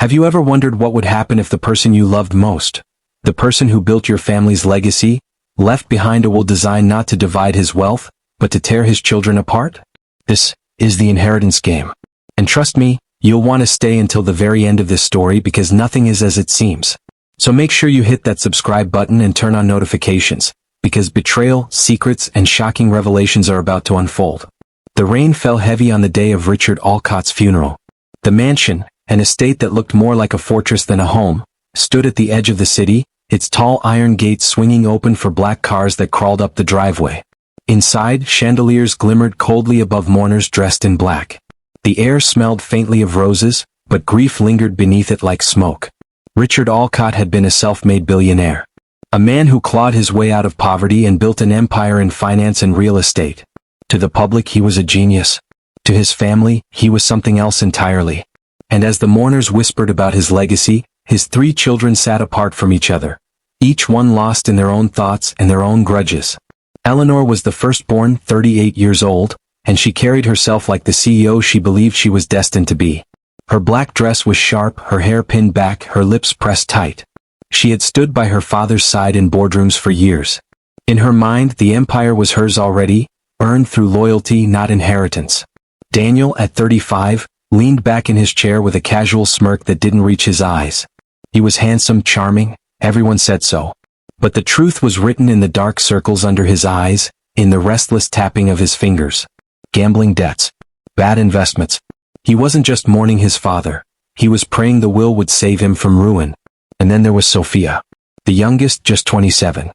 Have you ever wondered what would happen if the person you loved most, the person who built your family's legacy, left behind a will designed not to divide his wealth, but to tear his children apart? This is the inheritance game. And trust me, you'll want to stay until the very end of this story because nothing is as it seems. So make sure you hit that subscribe button and turn on notifications, because betrayal, secrets, and shocking revelations are about to unfold. The rain fell heavy on the day of Richard Alcott's funeral. The mansion, an estate that looked more like a fortress than a home, stood at the edge of the city, its tall iron gates swinging open for black cars that crawled up the driveway. Inside, chandeliers glimmered coldly above mourners dressed in black. The air smelled faintly of roses, but grief lingered beneath it like smoke. Richard Alcott had been a self-made billionaire. A man who clawed his way out of poverty and built an empire in finance and real estate. To the public he was a genius. To his family, he was something else entirely. And as the mourners whispered about his legacy, his 3 children sat apart from each other, each one lost in their own thoughts and their own grudges. Eleanor was the firstborn, 38 years old, and she carried herself like the CEO she believed she was destined to be. Her black dress was sharp, her hair pinned back, her lips pressed tight. She had stood by her father's side in boardrooms for years. In her mind, the empire was hers already, earned through loyalty, not inheritance. Daniel, at 35, leaned back in his chair with a casual smirk that didn't reach his eyes. He was handsome, charming, everyone said so. But the truth was written in the dark circles under his eyes, in the restless tapping of his fingers. Gambling debts. Bad investments. He wasn't just mourning his father. He was praying the will would save him from ruin. And then there was Sophia. The youngest, just 27.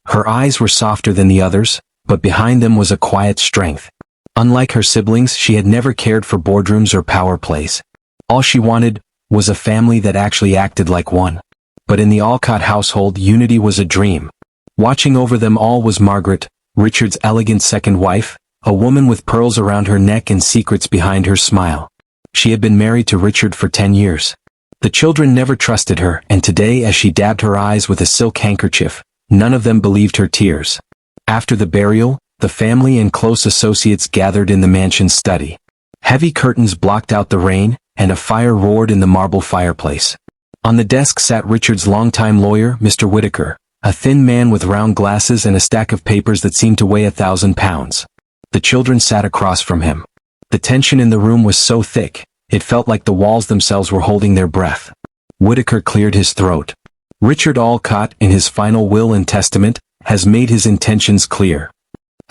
Her eyes were softer than the others, but behind them was a quiet strength. Unlike her siblings, she had never cared for boardrooms or power plays. All she wanted was a family that actually acted like one. But in the Alcott household, unity was a dream. Watching over them all was Margaret, Richard's elegant second wife, a woman with pearls around her neck and secrets behind her smile. She had been married to Richard for 10 years. The children never trusted her, and today as she dabbed her eyes with a silk handkerchief, none of them believed her tears. After the burial, the family and close associates gathered in the mansion's study. Heavy curtains blocked out the rain, and a fire roared in the marble fireplace. On the desk sat Richard's longtime lawyer, Mr. Whitaker, a thin man with round glasses and a stack of papers that seemed to weigh 1,000 pounds. The children sat across from him. The tension in the room was so thick, it felt like the walls themselves were holding their breath. Whitaker cleared his throat. Richard Alcott, in his final will and testament, has made his intentions clear.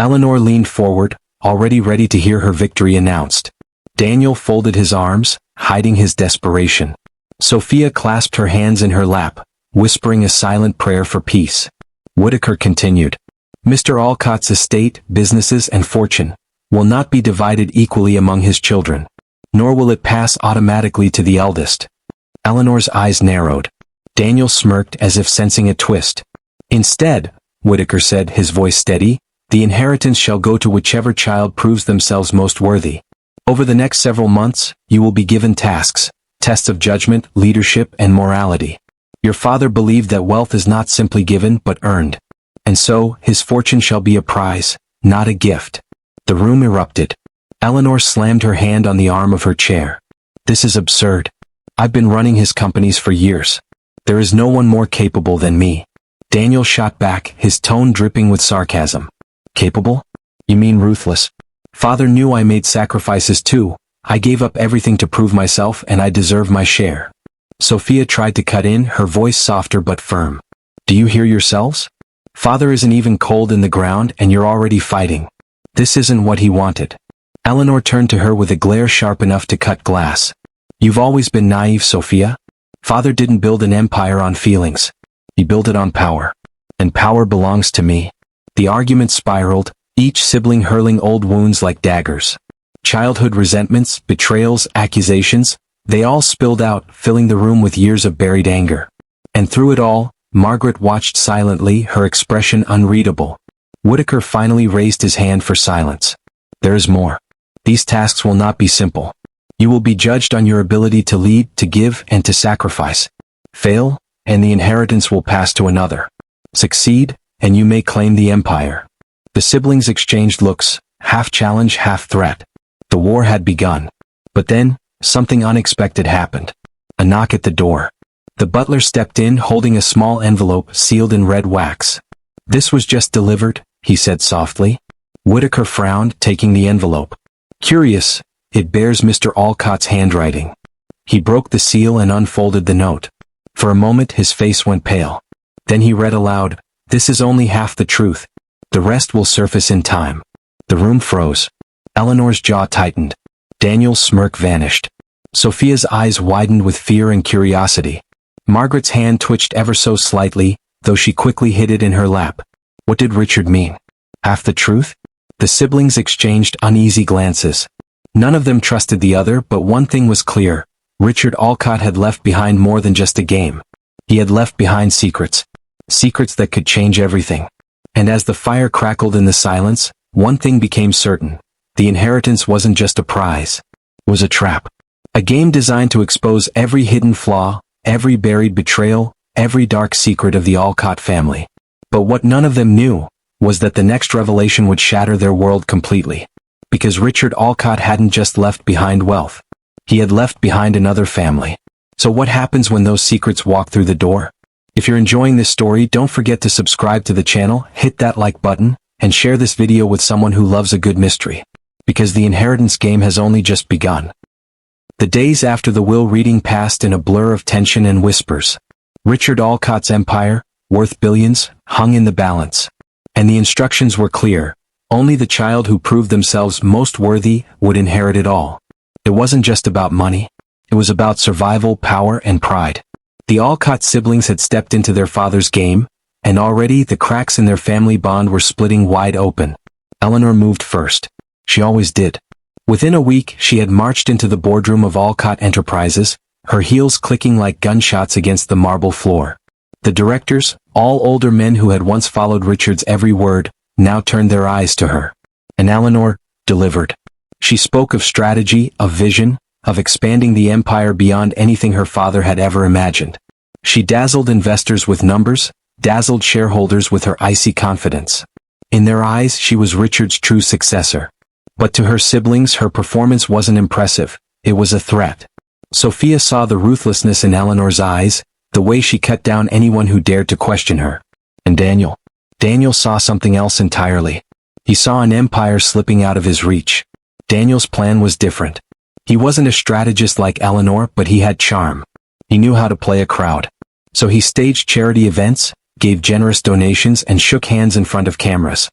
Eleanor leaned forward, already ready to hear her victory announced. Daniel folded his arms, hiding his desperation. Sophia clasped her hands in her lap, whispering a silent prayer for peace. Whitaker continued. Mr. Alcott's estate, businesses, and fortune will not be divided equally among his children, nor will it pass automatically to the eldest. Eleanor's eyes narrowed. Daniel smirked as if sensing a twist. Instead, Whitaker said, his voice steady, the inheritance shall go to whichever child proves themselves most worthy. Over the next several months, you will be given tasks, tests of judgment, leadership, and morality. Your father believed that wealth is not simply given but earned. And so, his fortune shall be a prize, not a gift. The room erupted. Eleanor slammed her hand on the arm of her chair. This is absurd. I've been running his companies for years. There is no one more capable than me. Daniel shot back, his tone dripping with sarcasm. Capable? You mean ruthless? Father knew I made sacrifices too. I gave up everything to prove myself, and I deserve my share. Sophia tried to cut in, her voice softer but firm. Do you hear yourselves? Father isn't even cold in the ground, and you're already fighting. This isn't what he wanted. Eleanor turned to her with a glare sharp enough to cut glass. You've always been naive, Sophia. Father didn't build an empire on feelings. He built it on power. And power belongs to me. The argument spiraled, each sibling hurling old wounds like daggers. Childhood resentments, betrayals, accusations, they all spilled out, filling the room with years of buried anger. And through it all, Margaret watched silently, her expression unreadable. Whitaker finally raised his hand for silence. There is more. These tasks will not be simple. You will be judged on your ability to lead, to give, and to sacrifice. Fail, and the inheritance will pass to another. Succeed, and you may claim the empire. The siblings exchanged looks, half challenge, half threat. The war had begun. But then, something unexpected happened. A knock at the door. The butler stepped in holding a small envelope sealed in red wax. "This was just delivered," he said softly. Whitaker frowned, taking the envelope. "Curious, it bears Mr. Alcott's handwriting." He broke the seal and unfolded the note. For a moment his face went pale. Then he read aloud, "This is only half the truth. The rest will surface in time." The room froze. Eleanor's jaw tightened. Daniel's smirk vanished. Sophia's eyes widened with fear and curiosity. Margaret's hand twitched ever so slightly, though she quickly hid it in her lap. What did Richard mean? Half the truth? The siblings exchanged uneasy glances. None of them trusted the other, but one thing was clear. Richard Alcott had left behind more than just a game. He had left behind secrets. Secrets that could change everything. And as the fire crackled in the silence, one thing became certain. The inheritance wasn't just a prize. It was a trap. A game designed to expose every hidden flaw, every buried betrayal, every dark secret of the Alcott family. But what none of them knew was that the next revelation would shatter their world completely. Because Richard Alcott hadn't just left behind wealth. He had left behind another family. So what happens when those secrets walk through the door? If you're enjoying this story, don't forget to subscribe to the channel, hit that like button, and share this video with someone who loves a good mystery. Because the inheritance game has only just begun. The days after the will reading passed in a blur of tension and whispers. Richard Alcott's empire, worth billions, hung in the balance. And the instructions were clear. Only the child who proved themselves most worthy would inherit it all. It wasn't just about money. It was about survival, power, and pride. The Alcott siblings had stepped into their father's game, and already the cracks in their family bond were splitting wide open. Eleanor moved first. She always did. Within a week, she had marched into the boardroom of Alcott Enterprises, her heels clicking like gunshots against the marble floor. The directors, all older men who had once followed Richard's every word, now turned their eyes to her. And Eleanor delivered. She spoke of strategy, of vision, of expanding the empire beyond anything her father had ever imagined. She dazzled investors with numbers, dazzled shareholders with her icy confidence. In their eyes, she was Richard's true successor. But to her siblings, her performance wasn't impressive. It was a threat. Sophia saw the ruthlessness in Eleanor's eyes, the way she cut down anyone who dared to question her. And Daniel saw something else entirely. He saw an empire slipping out of his reach. Daniel's plan was different. He wasn't a strategist like Eleanor, but he had charm. He knew how to play a crowd. So he staged charity events, gave generous donations, and shook hands in front of cameras.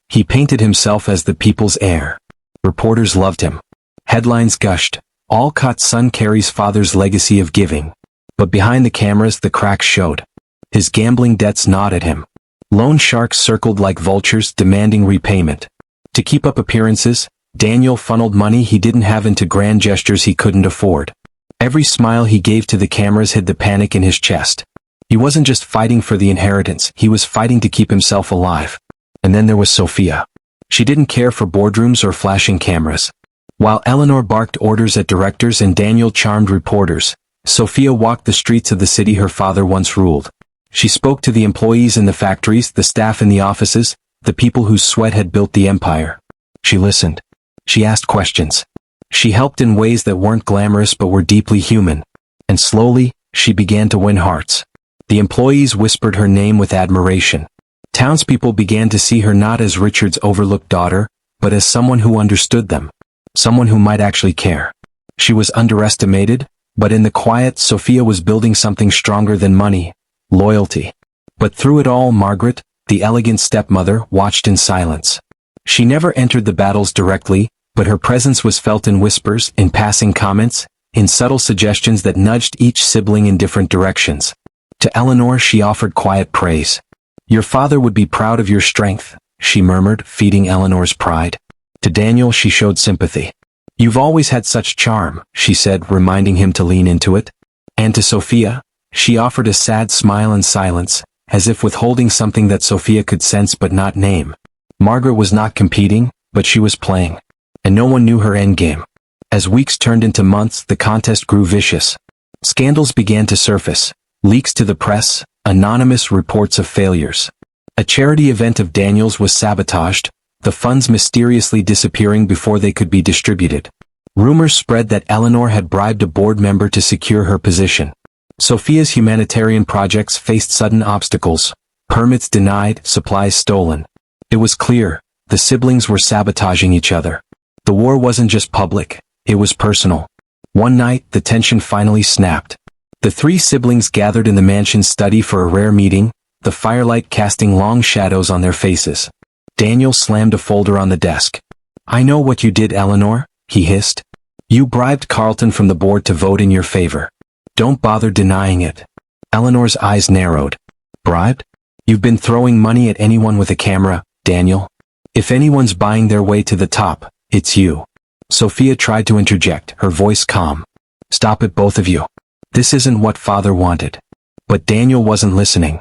He painted himself as the people's heir. Reporters loved him. Headlines gushed. Alcott's son carries father's legacy of giving. But behind the cameras the cracks showed. His gambling debts gnawed at him. Loan sharks circled like vultures demanding repayment. To keep up appearances, Daniel funneled money he didn't have into grand gestures he couldn't afford. Every smile he gave to the cameras hid the panic in his chest. He wasn't just fighting for the inheritance, he was fighting to keep himself alive. And then there was Sophia. She didn't care for boardrooms or flashing cameras. While Eleanor barked orders at directors and Daniel charmed reporters, Sophia walked the streets of the city her father once ruled. She spoke to the employees in the factories, the staff in the offices, the people whose sweat had built the empire. She listened. She asked questions. She helped in ways that weren't glamorous but were deeply human. And slowly, she began to win hearts. The employees whispered her name with admiration. Townspeople began to see her not as Richard's overlooked daughter, but as someone who understood them. Someone who might actually care. She was underestimated, but in the quiet, Sophia was building something stronger than money. Loyalty. But through it all, Margaret, the elegant stepmother, watched in silence. She never entered the battles directly, but her presence was felt in whispers, in passing comments, in subtle suggestions that nudged each sibling in different directions. To Eleanor she offered quiet praise. "Your father would be proud of your strength," she murmured, feeding Eleanor's pride. To Daniel she showed sympathy. "You've always had such charm," she said, reminding him to lean into it. And to Sophia, she offered a sad smile and silence, as if withholding something that Sophia could sense but not name. Margaret was not competing, but she was playing. And no one knew her endgame. As weeks turned into months, the contest grew vicious. Scandals began to surface. Leaks to the press, anonymous reports of failures. A charity event of Daniel's was sabotaged, the funds mysteriously disappearing before they could be distributed. Rumors spread that Eleanor had bribed a board member to secure her position. Sophia's humanitarian projects faced sudden obstacles. Permits denied, supplies stolen. It was clear, the siblings were sabotaging each other. The war wasn't just public, it was personal. One night, the tension finally snapped. The three siblings gathered in the mansion's study for a rare meeting, the firelight casting long shadows on their faces. Daniel slammed a folder on the desk. "I know what you did, Eleanor," he hissed. "You bribed Carlton from the board to vote in your favor. Don't bother denying it." Eleanor's eyes narrowed. "Bribed? You've been throwing money at anyone with a camera, Daniel. If anyone's buying their way to the top, it's you." Sophia tried to interject, her voice calm. "Stop it, both of you. This isn't what Father wanted." But Daniel wasn't listening.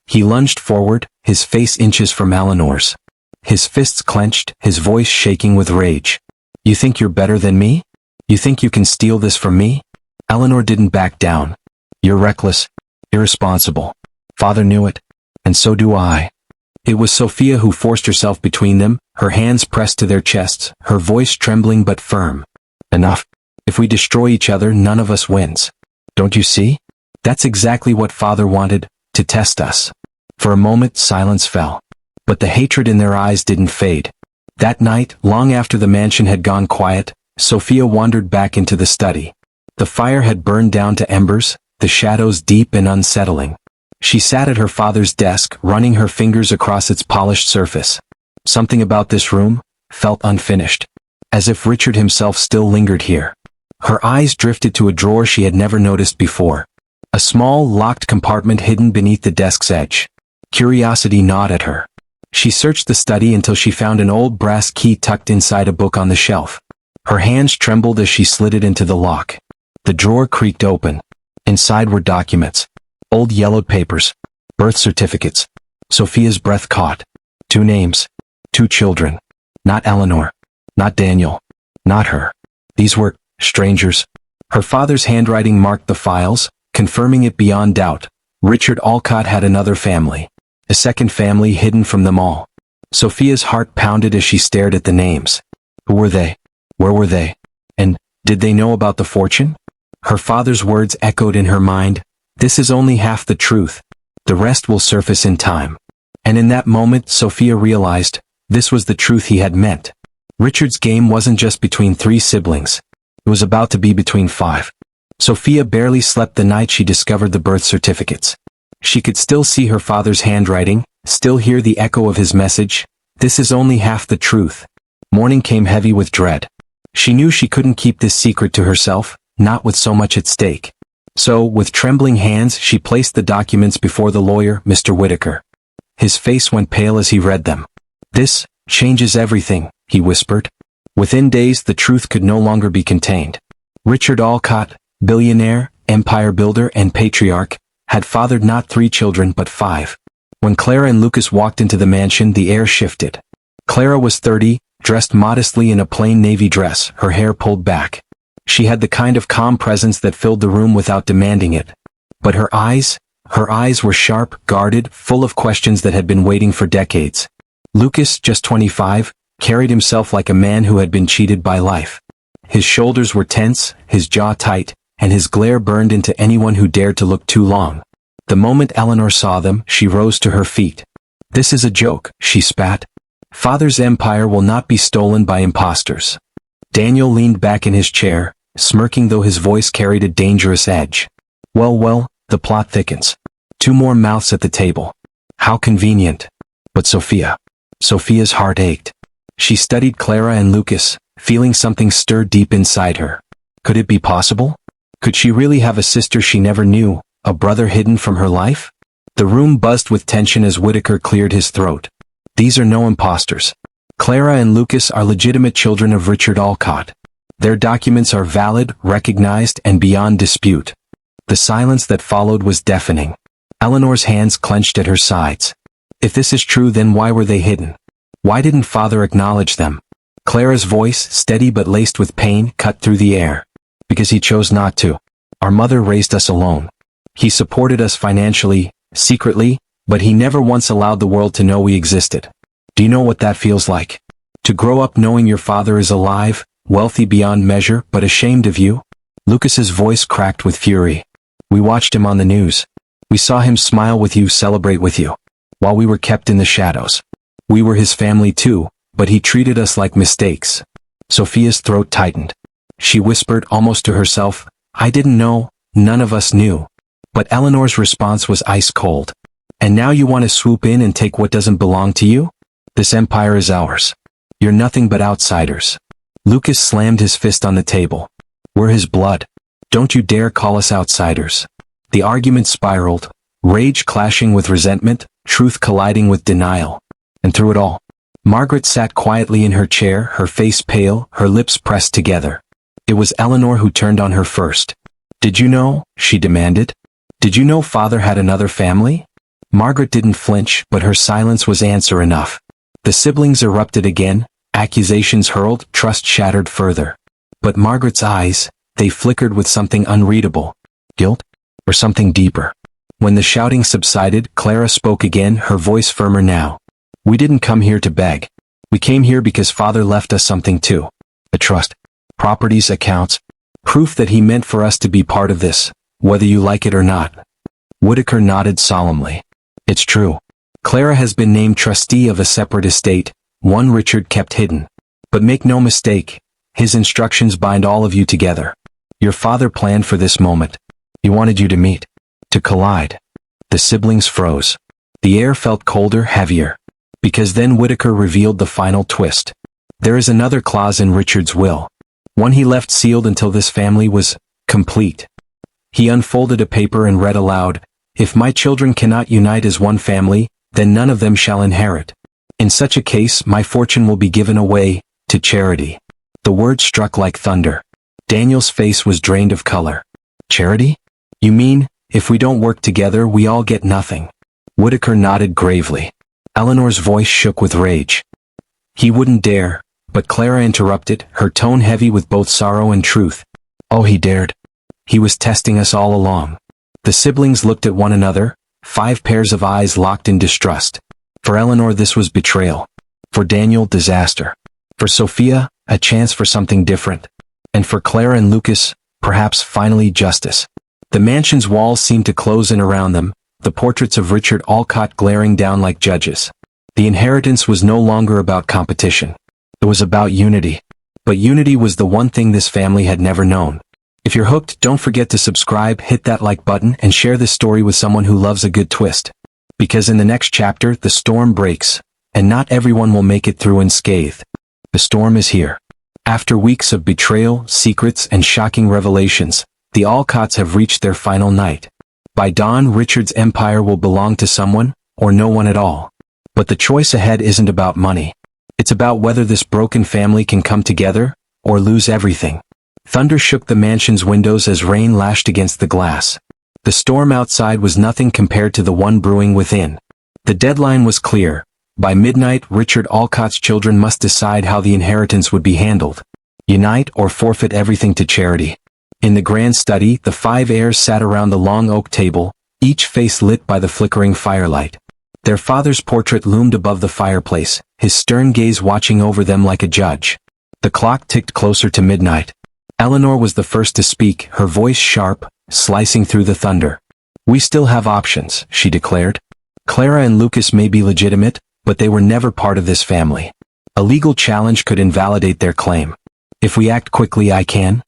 He lunged forward, his face inches from Eleanor's. His fists clenched, his voice shaking with rage. "You think you're better than me? You think you can steal this from me?" Eleanor didn't back down. "You're reckless, irresponsible. Father knew it, and so do I." It was Sophia who forced herself between them, her hands pressed to their chests, her voice trembling but firm. "Enough. If we destroy each other, none of us wins. Don't you see? That's exactly what Father wanted, to test us." For a moment, silence fell. But the hatred in their eyes didn't fade. That night, long after the mansion had gone quiet, Sophia wandered back into the study. The fire had burned down to embers, the shadows deep and unsettling. She sat at her father's desk, running her fingers across its polished surface. Something about this room felt unfinished, as if Richard himself still lingered here. Her eyes drifted to a drawer she had never noticed before. A small, locked compartment hidden beneath the desk's edge. Curiosity gnawed at her. She searched the study until she found an old brass key tucked inside a book on the shelf. Her hands trembled as she slid it into the lock. The drawer creaked open. Inside were documents. Old yellowed papers. Birth certificates. Sophia's breath caught. 2 names. 2 children. Not Eleanor. Not Daniel. Not her. These were strangers. Her father's handwriting marked the files, confirming it beyond doubt. Richard Alcott had another family. A second family hidden from them all. Sophia's heart pounded as she stared at the names. Who were they? Where were they? And did they know about the fortune? Her father's words echoed in her mind. "This is only half the truth. The rest will surface in time." And in that moment, Sophia realized, this was the truth he had meant. Richard's game wasn't just between 3 siblings. It was about to be between 5. Sophia barely slept the night she discovered the birth certificates. She could still see her father's handwriting, still hear the echo of his message. This is only half the truth. Morning came heavy with dread. She knew she couldn't keep this secret to herself, not with so much at stake. So, with trembling hands, she placed the documents before the lawyer, Mr. Whitaker. His face went pale as he read them. "This changes everything," he whispered. Within days, the truth could no longer be contained. Richard Alcott, billionaire, empire builder, and patriarch, had fathered not 3 children but 5. When Clara and Lucas walked into the mansion, the air shifted. Clara was 30, dressed modestly in a plain navy dress, her hair pulled back. She had the kind of calm presence that filled the room without demanding it. But her eyes were sharp, guarded, full of questions that had been waiting for decades. Lucas, just 25, carried himself like a man who had been cheated by life. His shoulders were tense, his jaw tight, and his glare burned into anyone who dared to look too long. The moment Eleanor saw them, she rose to her feet. "This is a joke," she spat. "Father's empire will not be stolen by imposters." Daniel leaned back in his chair, smirking though his voice carried a dangerous edge. Well, the plot thickens. 2 more mouths at the table. How convenient. But Sophia's heart ached. She studied Clara and Lucas, feeling something stir deep inside her. Could it be possible? Could she really have a sister she never knew, a brother hidden from her life? The room buzzed with tension as Whitaker cleared his throat. "These are no imposters. Clara and Lucas are legitimate children of Richard Alcott. Their documents are valid, recognized, and beyond dispute." The silence that followed was deafening. Eleanor's hands clenched at her sides. If this is true, then why were they hidden? Why didn't Father acknowledge them? Clara's voice, steady but laced with pain, cut through the air. "Because he chose not to. Our mother raised us alone. He supported us financially, secretly, but he never once allowed the world to know we existed. Do you know what that feels like? To grow up knowing your father is alive, wealthy beyond measure but ashamed of you? Lucas's voice cracked with fury. We watched him on the news. We saw him smile with you, celebrate with you, while we were kept in the shadows. We were his family too, but he treated us like mistakes. Sophia's throat tightened. She whispered almost to herself, I didn't know, none of us knew. But Eleanor's response was ice cold. And now you want to swoop in and take what doesn't belong to you? This empire is ours. You're nothing but outsiders. Lucas slammed his fist on the table. We're his blood. Don't you dare call us outsiders. The argument spiraled, rage clashing with resentment, truth colliding with denial. And through it all, Margaret sat quietly in her chair, her face pale, her lips pressed together. It was Eleanor who turned on her first. Did you know? She demanded. Did you know father had another family? Margaret didn't flinch, but her silence was answer enough. The siblings erupted again, accusations hurled, trust shattered further. But Margaret's eyes, they flickered with something unreadable. Guilt? Or something deeper? When the shouting subsided, Clara spoke again, her voice firmer now. We didn't come here to beg. We came here because father left us something too. A trust. Properties, accounts. Proof that he meant for us to be part of this, whether you like it or not. Whitaker nodded solemnly. It's true. Clara has been named trustee of a separate estate, one Richard kept hidden. But make no mistake, his instructions bind all of you together. Your father planned for this moment. He wanted you to meet. To collide. The siblings froze. The air felt colder, heavier. Because then Whitaker revealed the final twist. There is another clause in Richard's will. One he left sealed until this family was complete. He unfolded a paper and read aloud, If my children cannot unite as one family, then none of them shall inherit. In such a case my fortune will be given away, to charity. The word struck like thunder. Daniel's face was drained of color. Charity? You mean, if we don't work together we all get nothing? Whitaker nodded gravely. Eleanor's voice shook with rage. He wouldn't dare, but Clara interrupted, her tone heavy with both sorrow and truth. Oh, he dared. He was testing us all along. The siblings looked at one another, 5 pairs of eyes locked in distrust. For Eleanor this was betrayal. For Daniel, disaster. For Sophia, a chance for something different. And for Clara and Lucas, perhaps finally justice. The mansion's walls seemed to close in around them, the portraits of Richard Alcott glaring down like judges. The inheritance was no longer about competition. It was about unity. But unity was the one thing this family had never known. If you're hooked, don't forget to subscribe, hit that like button, and share this story with someone who loves a good twist. Because in the next chapter, the storm breaks, and not everyone will make it through unscathed. The storm is here. After weeks of betrayal, secrets, and shocking revelations, the Alcotts have reached their final night. By dawn, Richard's empire will belong to someone, or no one at all. But the choice ahead isn't about money. It's about whether this broken family can come together, or lose everything. Thunder shook the mansion's windows as rain lashed against the glass. The storm outside was nothing compared to the one brewing within. The deadline was clear. By midnight, Richard Alcott's children must decide how the inheritance would be handled. Unite or forfeit everything to charity. In the grand study, the 5 heirs sat around the long oak table, each face lit by the flickering firelight. Their father's portrait loomed above the fireplace, his stern gaze watching over them like a judge. The clock ticked closer to midnight. Eleanor was the first to speak, her voice sharp, slicing through the thunder. We still have options, she declared. Clara and Lucas may be legitimate, but they were never part of this family. A legal challenge could invalidate their claim. If we act quickly I can.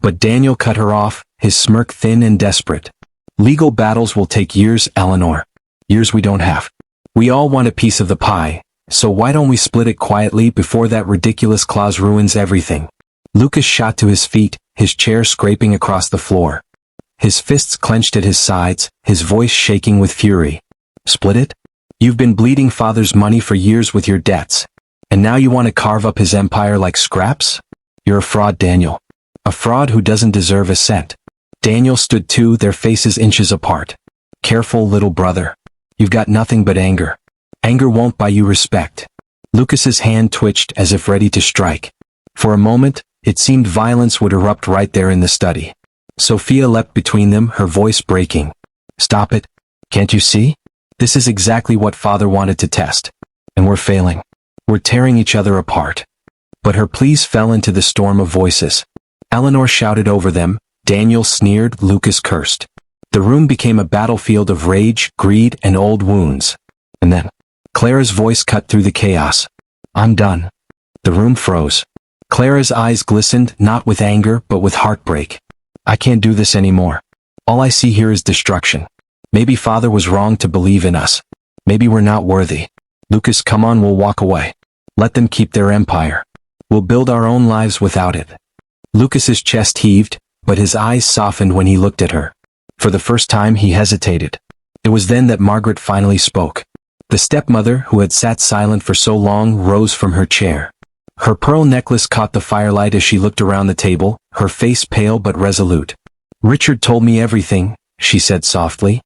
But Daniel cut her off, his smirk thin and desperate. Legal battles will take years, Eleanor. Years we don't have. We all want a piece of the pie, so why don't we split it quietly before that ridiculous clause ruins everything? Lucas shot to his feet, his chair scraping across the floor. His fists clenched at his sides, his voice shaking with fury. Split it? You've been bleeding father's money for years with your debts. And now you want to carve up his empire like scraps? You're a fraud, Daniel. A fraud who doesn't deserve a cent. Daniel stood too, their faces inches apart. Careful, little brother. You've got nothing but anger. Anger won't buy you respect. Lucas's hand twitched as if ready to strike. For a moment, it seemed violence would erupt right there in the study. Sophia leapt between them, her voice breaking. Stop it. Can't you see? This is exactly what father wanted to test. And we're failing. We're tearing each other apart. But her pleas fell into the storm of voices. Eleanor shouted over them, Daniel sneered, Lucas cursed. The room became a battlefield of rage, greed, and old wounds. And then, Clara's voice cut through the chaos. I'm done. The room froze. Clara's eyes glistened, not with anger, but with heartbreak. I can't do this anymore. All I see here is destruction. Maybe Father was wrong to believe in us. Maybe we're not worthy. Lucas, come on, we'll walk away. Let them keep their empire. We'll build our own lives without it. Lucas's chest heaved, but his eyes softened when he looked at her. For the first time he hesitated. It was then that Margaret finally spoke. The stepmother, who had sat silent for so long, rose from her chair. Her pearl necklace caught the firelight as she looked around the table, her face pale but resolute. Richard told me everything, she said softly.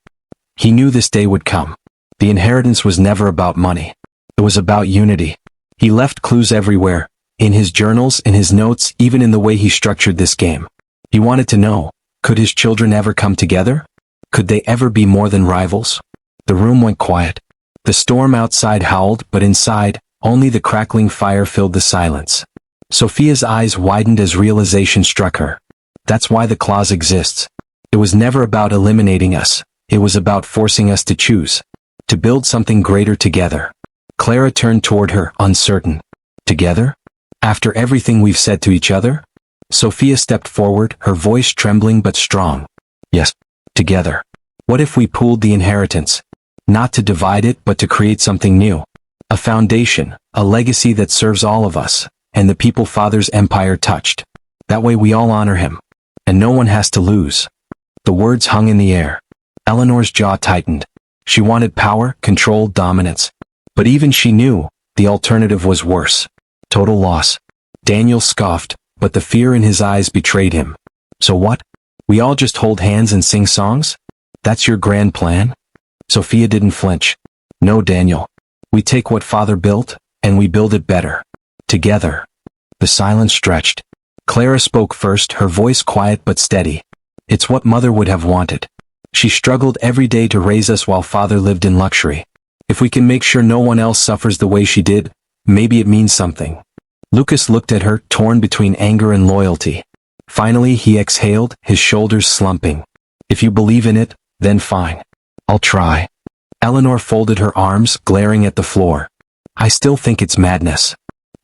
He knew this day would come. The inheritance was never about money. It was about unity. He left clues everywhere, in his journals, in his notes, even in the way he structured this game. He wanted to know, could his children ever come together? Could they ever be more than rivals? The room went quiet. The storm outside howled, but inside, only the crackling fire filled the silence. Sophia's eyes widened as realization struck her. That's why the clause exists. It was never about eliminating us. It was about forcing us to choose. To build something greater together. Clara turned toward her, uncertain. Together? After everything we've said to each other? Sophia stepped forward, her voice trembling but strong. Yes, together. What if we pooled the inheritance? Not to divide it, but to create something new. A foundation, a legacy that serves all of us, and the people Father's empire touched. That way we all honor him. And no one has to lose. The words hung in the air. Eleanor's jaw tightened. She wanted power, control, dominance. But even she knew, the alternative was worse. Total loss. Daniel scoffed, but the fear in his eyes betrayed him. So what? We all just hold hands and sing songs? That's your grand plan? Sophia didn't flinch. No, Daniel. We take what Father built, and we build it better. Together. The silence stretched. Clara spoke first, her voice quiet but steady. It's what Mother would have wanted. She struggled every day to raise us while Father lived in luxury. If we can make sure no one else suffers the way she did, maybe it means something. Lucas looked at her, torn between anger and loyalty. Finally he exhaled, his shoulders slumping. If you believe in it, then fine. I'll try. Eleanor folded her arms, glaring at the floor. I still think it's madness.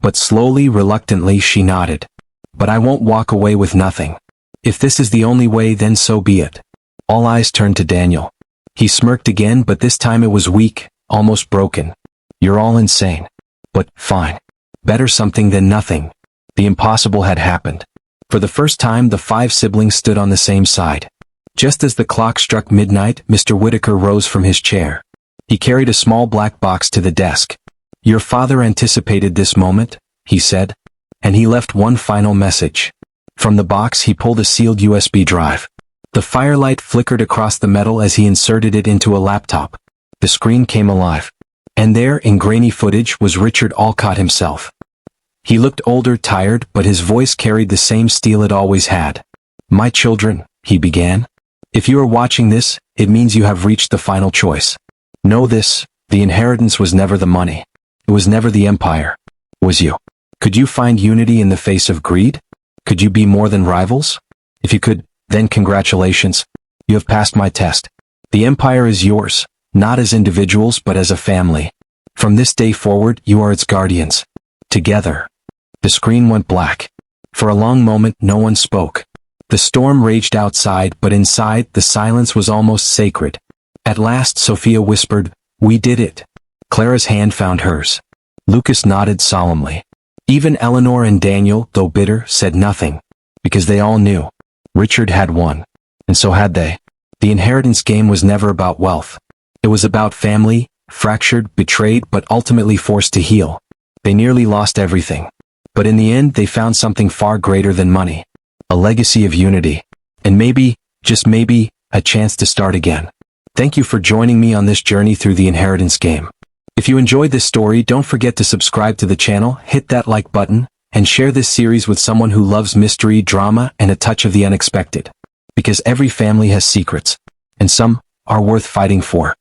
But slowly, reluctantly, she nodded. But I won't walk away with nothing. If this is the only way, then so be it. All eyes turned to Daniel. He smirked again, but this time it was weak, almost broken. You're all insane. But, fine. Better something than nothing. The impossible had happened. For the first time the 5 siblings stood on the same side. Just as the clock struck midnight, Mr. Whitaker rose from his chair. He carried a small black box to the desk. Your father anticipated this moment, he said. And he left one final message. From the box he pulled a sealed USB drive. The firelight flickered across the metal as he inserted it into a laptop. The screen came alive. And there, in grainy footage, was Richard Alcott himself. He looked older, tired, but his voice carried the same steel it always had. My children, he began. If you are watching this, it means you have reached the final choice. Know this, the inheritance was never the money. It was never the empire. It was you. Could you find unity in the face of greed? Could you be more than rivals? If you could, then congratulations. You have passed my test. The empire is yours, not as individuals but as a family. From this day forward, you are its guardians. Together. The screen went black. For a long moment, no one spoke. The storm raged outside, but inside, the silence was almost sacred. At last, Sophia whispered, "We did it." Clara's hand found hers. Lucas nodded solemnly. Even Eleanor and Daniel, though bitter, said nothing. Because they all knew. Richard had won. And so had they. The inheritance game was never about wealth. It was about family, fractured, betrayed, but ultimately forced to heal. They nearly lost everything. But in the end, they found something far greater than money. A legacy of unity. And maybe, just maybe, a chance to start again. Thank you for joining me on this journey through the inheritance game. If you enjoyed this story, don't forget to subscribe to the channel, hit that like button, and share this series with someone who loves mystery, drama, and a touch of the unexpected. Because every family has secrets. And some are worth fighting for.